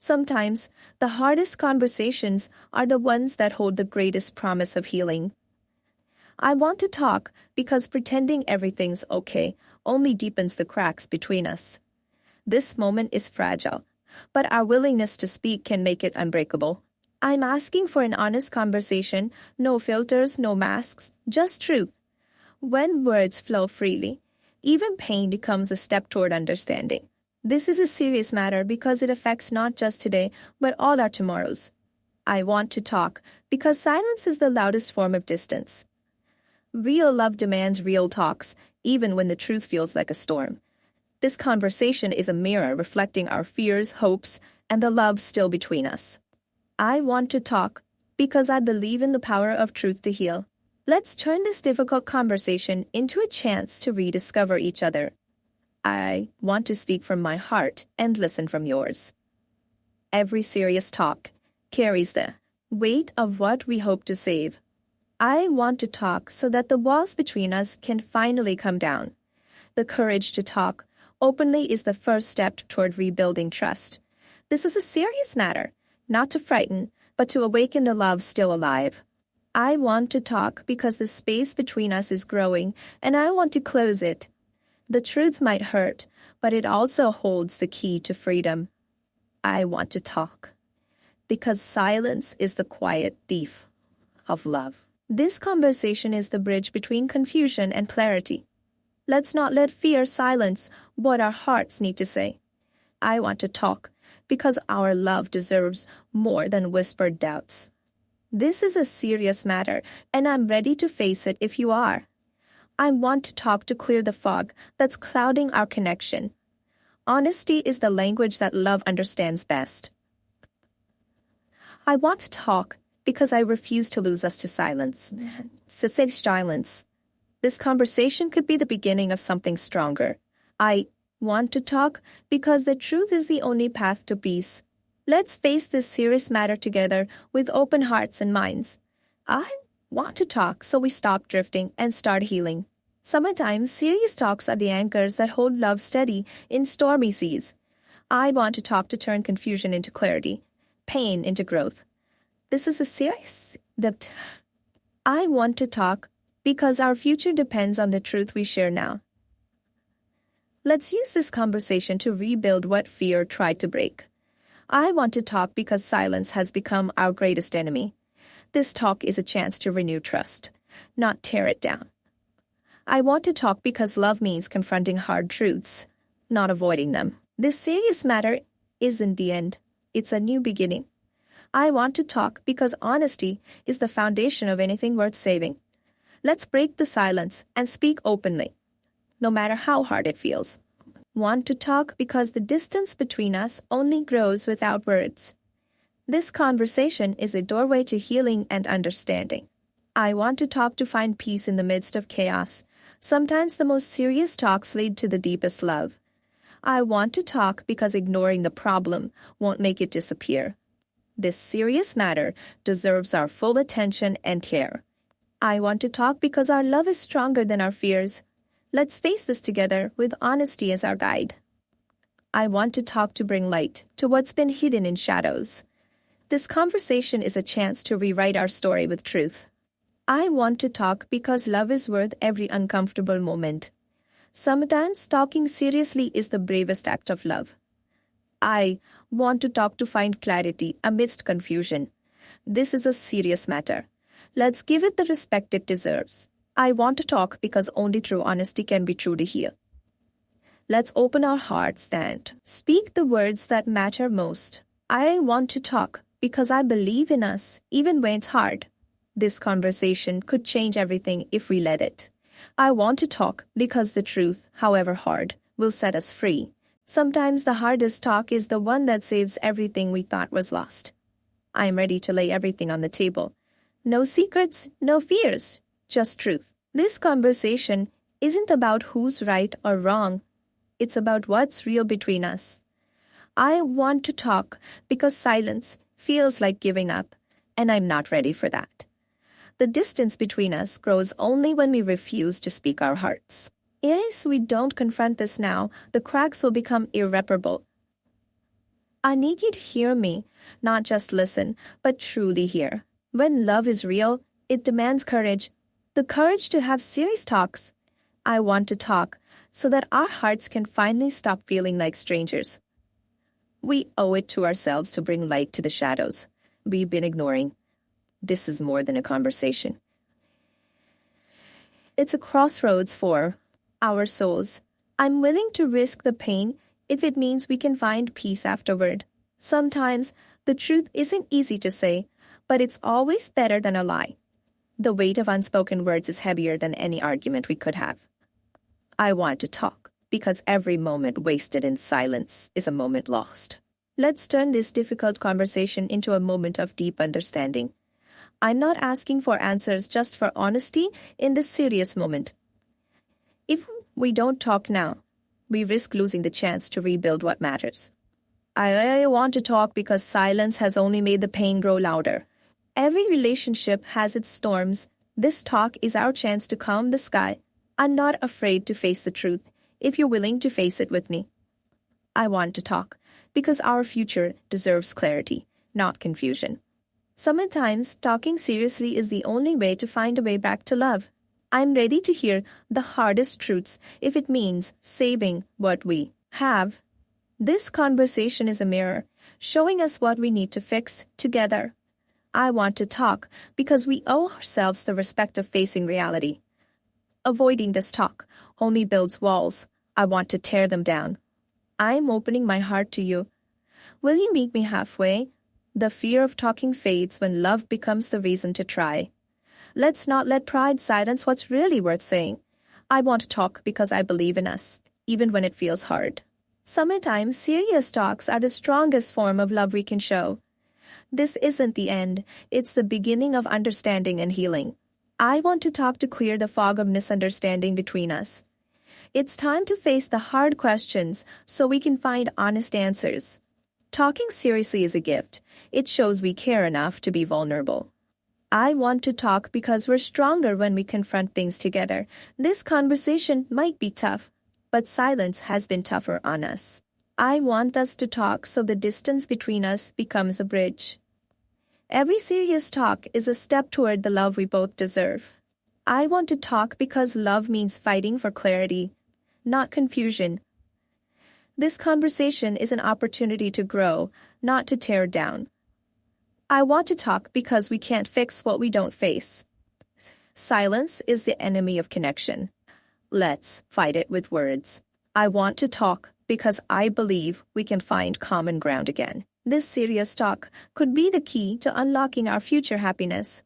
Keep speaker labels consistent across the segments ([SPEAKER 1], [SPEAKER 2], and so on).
[SPEAKER 1] Sometimes, the hardest conversations are the ones that hold the greatest promise of healing. I want to talk because pretending everything's okay only deepens the cracks between us. This moment is fragile, but our willingness to speak can make it unbreakable. I'm asking for an honest conversation, no filters, no masks, just truth. When words flow freely, even pain becomes a step toward understanding. This is a serious matter because it affects not just today, but all our tomorrows. I want to talk because silence is the loudest form of distance. Real love demands real talks, even when the truth feels like a storm. This conversation is a mirror reflecting our fears, hopes, and the love still between us. I want to talk because I believe in the power of truth to heal. Let's turn this difficult conversation into a chance to rediscover each other. I want to speak from my heart and listen from yours. Every serious talk carries the weight of what we hope to save. I want to talk so that the walls between us can finally come down. The courage to talk openly is the first step toward rebuilding trust. This is a serious matter, not to frighten, but to awaken the love still alive. I want to talk because the space between us is growing, and I want to close it. The truth might hurt, but it also holds the key to freedom. I want to talk because silence is the quiet thief of love. This conversation is the bridge between confusion and clarity. Let's not let fear silence what our hearts need to say. I want to talk because our love deserves more than whispered doubts. This is a serious matter, and I'm ready to face it if you are. I want to talk to clear the fog that's clouding our connection. Honesty is the language that love understands best. I want to talk because I refuse to lose us to silence. Silence. This conversation could be the beginning of something stronger. I want to talk because the truth is the only path to peace. Let's face this serious matter together with open hearts and minds. I want to talk so we stop drifting and start healing. Sometimes serious talks are the anchors that hold love steady in stormy seas. I want to talk to turn confusion into clarity, pain into growth. This is a serious depth. I want to talk because our future depends on the truth we share now. Let's use this conversation to rebuild what fear tried to break. I want to talk because silence has become our greatest enemy. This talk is a chance to renew trust, not tear it down. I want to talk because love means confronting hard truths, not avoiding them. This serious matter isn't the end. It's a new beginning. I want to talk because honesty is the foundation of anything worth saving. Let's break the silence and speak openly, no matter how hard it feels. Want to talk because the distance between us only grows without words. This conversation is a doorway to healing and understanding. I want to talk to find peace in the midst of chaos. Sometimes the most serious talks lead to the deepest love. I want to talk because ignoring the problem won't make it disappear. This serious matter deserves our full attention and care. I want to talk because our love is stronger than our fears. Let's face this together with honesty as our guide. I want to talk to bring light to what's been hidden in shadows. This conversation is a chance to rewrite our story with truth. I want to talk because love is worth every uncomfortable moment. Sometimes talking seriously is the bravest act of love. I want to talk to find clarity amidst confusion. This is a serious matter. Let's give it the respect it deserves. I want to talk because only through honesty can we truly heal. Let's open our hearts and speak the words that matter most. I want to talk because I believe in us, even when it's hard. This conversation could change everything if we let it. I want to talk because the truth, however hard, will set us free. Sometimes the hardest talk is the one that saves everything we thought was lost. I am ready to lay everything on the table. No secrets, no fears, just truth. This conversation isn't about who's right or wrong. It's about what's real between us. I want to talk because silence feels like giving up, and I'm not ready for that. The distance between us grows only when we refuse to speak our hearts. If we don't confront this now, the cracks will become irreparable. I need you to hear me, not just listen, but truly hear. When love is real, it demands courage. The courage to have serious talks. I want to talk so that our hearts can finally stop feeling like strangers. We owe it to ourselves to bring light to the shadows we've been ignoring. This is more than a conversation. It's a crossroads for our souls. I'm willing to risk the pain if it means we can find peace afterward. Sometimes the truth isn't easy to say, but it's always better than a lie. The weight of unspoken words is heavier than any argument we could have. I want to talk because every moment wasted in silence is a moment lost. Let's turn this difficult conversation into a moment of deep understanding. I'm not asking for answers, just for honesty in this serious moment. If we don't talk now, we risk losing the chance to rebuild what matters. I want to talk because silence has only made the pain grow louder. Every relationship has its storms. This talk is our chance to calm the sky. I'm not afraid to face the truth if you're willing to face it with me. I want to talk because our future deserves clarity, not confusion. Sometimes talking seriously is the only way to find a way back to love. I'm ready to hear the hardest truths if it means saving what we have. This conversation is a mirror, showing us what we need to fix together. I want to talk because we owe ourselves the respect of facing reality. Avoiding this talk only builds walls. I want to tear them down. I'm opening my heart to you. Will you meet me halfway? The fear of talking fades when love becomes the reason to try. Let's not let pride silence what's really worth saying. I want to talk because I believe in us, even when it feels hard. Sometimes serious talks are the strongest form of love we can show. This isn't the end, it's the beginning of understanding and healing. I want to talk to clear the fog of misunderstanding between us. It's time to face the hard questions so we can find honest answers. Talking seriously is a gift. It shows we care enough to be vulnerable. I want to talk because we're stronger when we confront things together. This conversation might be tough, but silence has been tougher on us. I want us to talk so the distance between us becomes a bridge. Every serious talk is a step toward the love we both deserve. I want to talk because love means fighting for clarity, not confusion. This conversation is an opportunity to grow, not to tear down. I want to talk because we can't fix what we don't face. Silence is the enemy of connection. Let's fight it with words. I want to talk because I believe we can find common ground again. This serious talk could be the key to unlocking our future happiness.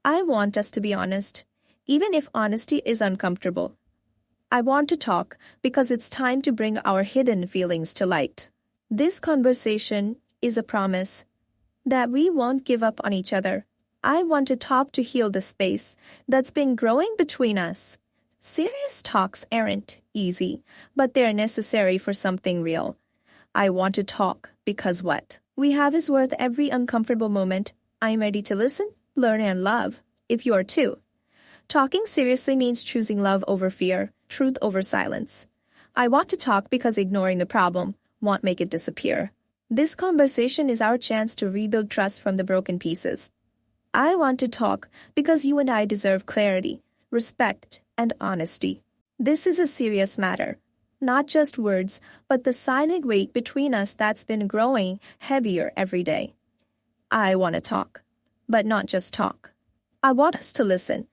[SPEAKER 1] I want us to be honest, even if honesty is uncomfortable. I want to talk because it's time to bring our hidden feelings to light. This conversation is a promise that we won't give up on each other. I want to talk to heal the space that's been growing between us. Serious talks aren't easy, but they're necessary for something real. I want to talk because what we have is worth every uncomfortable moment. I'm ready to listen, learn, and love, if you are too. Talking seriously means choosing love over fear, truth over silence. I want to talk because ignoring the problem won't make it disappear. This conversation is our chance to rebuild trust from the broken pieces. I want to talk because you and I deserve clarity, respect, and honesty. This is a serious matter. Not just words, but the silent weight between us that's been growing heavier every day. I want to talk, but not just talk. I want us to listen.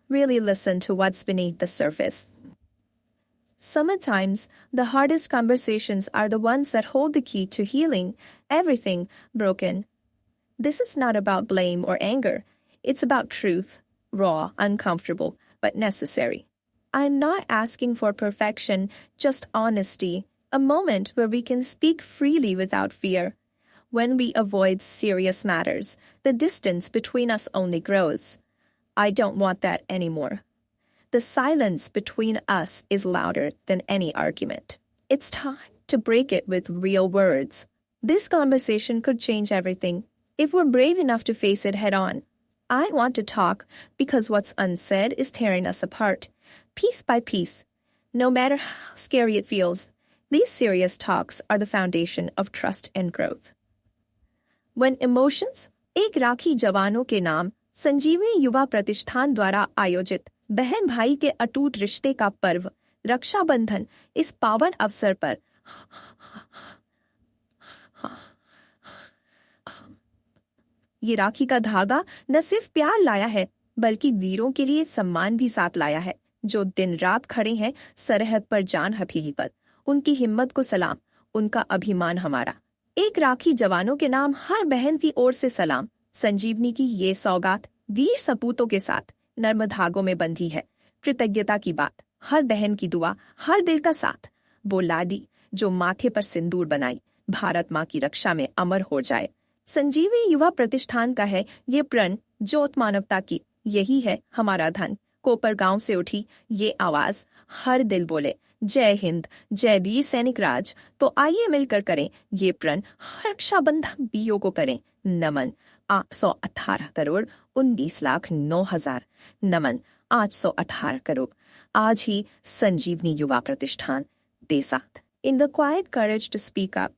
[SPEAKER 1] Really listen to what's beneath the surface. Sometimes, the hardest conversations are the ones that hold the key to healing everything broken. This is not about blame or anger. It's about truth, raw, uncomfortable, but necessary. I'm not asking for perfection, just honesty, a moment where we can speak freely without fear. When we avoid serious matters, the distance between us only grows. I don't want that anymore. The silence between us is louder than any argument. It's time to break it with real words. This conversation could change everything if we're brave enough to face it head on. I want to talk because what's unsaid is tearing us apart, piece by piece. No matter how scary it feels, These serious talks are the foundation of trust and growth. When emotions, एक राखी जवानों के नाम संजीवनी युवा प्रतिष्ठान द्वारा आयोजित बहन भाई के अटूट रिश्ते का पर्व रक्षाबंधन इस पावन अवसर पर ये राखी का धागा न सिर्फ प्यार लाया है बल्कि वीरों के लिए सम्मान भी साथ लाया है जो दिन रात खड़े हैं सरहद पर जान हथेली पर। उनकी हिम्मत को सलाम, उनका अभिमान हमारा। एक राखी जवानों के नाम हर बहन की ओर से सलाम। संजीवनी की ये सौगात वीर सपूतों के साथ नर्म धागों में बंधी है। कृतज्ञता की बात, हर बहन की दुआ, हर दिल का साथ। वो लाडी जो माथे पर सिंदूर बनाई भारत माँ की रक्षा में अमर हो जाए। संजीवनी युवा प्रतिष्ठान का है ये प्रण, ज्योत मानवता की, यही है हमारा धन। कोपर गांव से उठी ये आवाज, हर दिल बोले जय हिंद, जय वीर सैनिक राज। तो आइए मिलकर करें ये प्रण, रक्षाबंधन बीओ को करें नमन। 818 करोड़ 19,09,000 नमन। 818 करोड़। आज ही संजीवनी युवा प्रतिष्ठान दे साथ। In the quiet courage to speak up.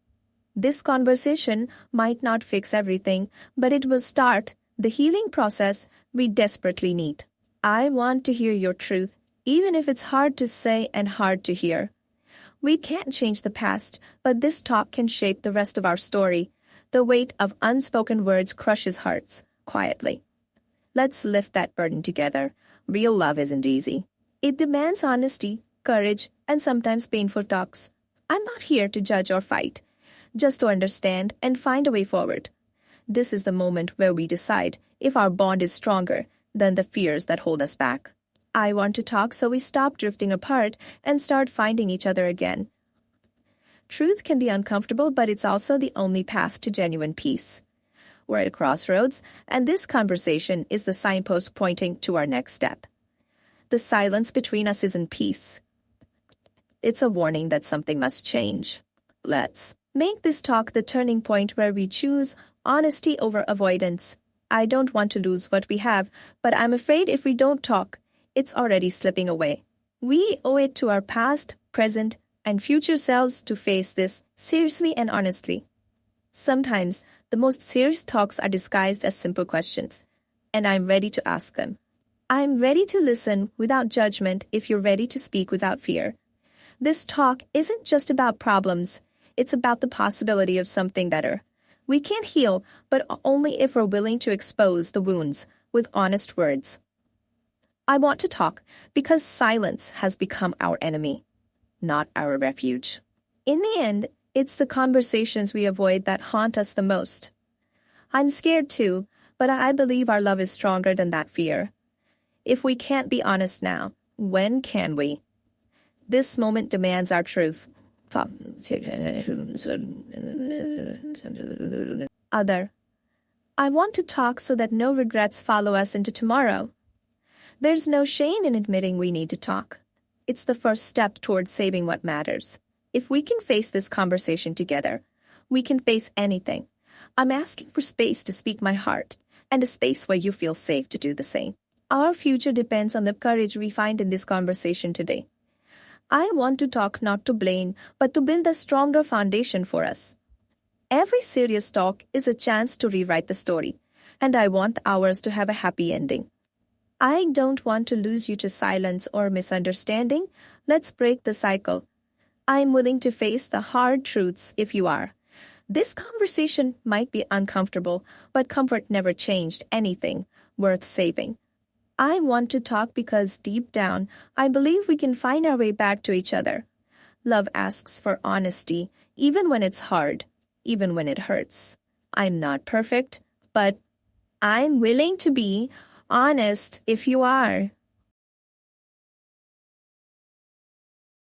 [SPEAKER 1] This conversation might not fix everything, but it will start the healing process we desperately need. I want to hear your truth, even if it's hard to say and hard to hear. We can't change the past, but this talk can shape the rest of our story. The weight of unspoken words crushes hearts, quietly. Let's lift that burden together. Real love isn't easy. It demands honesty, courage, and sometimes painful talks. I'm not here to judge or fight, just to understand and find a way forward. This is the moment where we decide if our bond is stronger than the fears that hold us back. I want to talk so we stop drifting apart and start finding each other again. Truth can be uncomfortable, but it's also the only path to genuine peace. We're at a crossroads, and this conversation is the signpost pointing to our next step. The silence between us isn't peace. It's a warning that something must change. Let's make this talk the turning point where we choose honesty over avoidance. I don't want to lose what we have, but I'm afraid if we don't talk, it's already slipping away. We owe it to our past, present, and future selves to face this seriously and honestly. Sometimes, the most serious talks are disguised as simple questions, and I'm ready to ask them. I'm ready to listen without judgment if you're ready to speak without fear. This talk isn't just about problems, it's about the possibility of something better. We can't heal, but only if we're willing to expose the wounds with honest words. I want to talk because silence has become our enemy, not our refuge. In the end, it's the conversations we avoid that haunt us the most. I'm scared too, but I believe our love is stronger than that fear. If we can't be honest now, when can we? This moment demands our truth. Other. I want to talk so that no regrets follow us into tomorrow. There's no shame in admitting we need to talk. It's the first step towards saving what matters. If we can face this conversation together, we can face anything. I'm asking for space to speak my heart, and a space where you feel safe to do the same. Our future depends on the courage we find in this conversation today. I want to talk not to blame, but to build a stronger foundation for us. Every serious talk is a chance to rewrite the story, and I want ours to have a happy ending. I don't want to lose you to silence or misunderstanding. Let's break the cycle. I'm willing to face the hard truths if you are. This conversation might be uncomfortable, but comfort never changed anything worth saving. I want to talk because deep down, I believe we can find our way back to each other. Love asks for honesty, even when it's hard, even when it hurts. I'm not perfect, but I'm willing to be honest if you are.